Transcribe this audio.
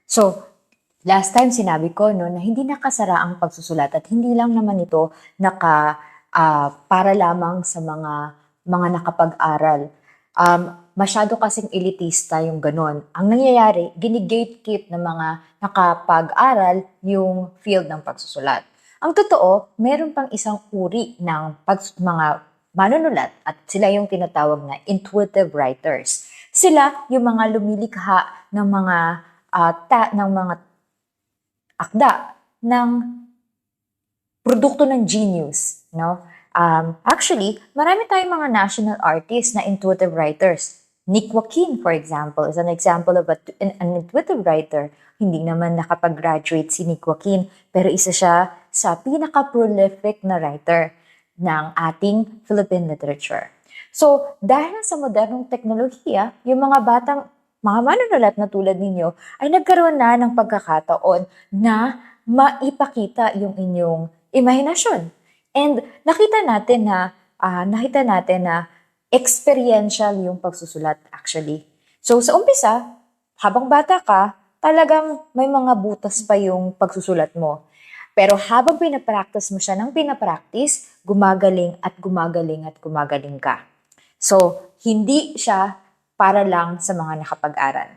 So, last time sinabi ko no, na hindi nakasara ang pagsusulat at hindi lang naman ito para lamang sa mga nakapag-aral. Masyado kasing elitista yung ganon. Ang nangyayari, gini-gatekeep ng mga nakapag-aral yung field ng pagsusulat. Ang totoo, meron pang isang uri ng mga manunulat at sila yung tinatawag na intuitive writers. Sila yung mga lumilikha ng mga akda ng produkto ng genius, no? Actually, marami tayong mga national artists na intuitive writers. Nick Joaquin, for example, is an example of an intuitive writer. Hindi naman nakapag-graduate si Nick Joaquin, pero isa siya sa pinaka-prolific na writer ng ating Philippine literature. So, dahil sa modernong teknolohiya, yung mga manunulat na tulad ninyo ay nagkaroon na ng pagkakataon na maipakita yung inyong imahinasyon. And nakita natin na experiential yung pagsusulat actually. So sa umpisa, habang bata ka, talagang may mga butas pa yung pagsusulat mo. Pero habang pinapractice mo siya ng pinapractice, gumagaling at gumagaling at gumagaling ka. So, hindi siya para lang sa mga nakapag-aral.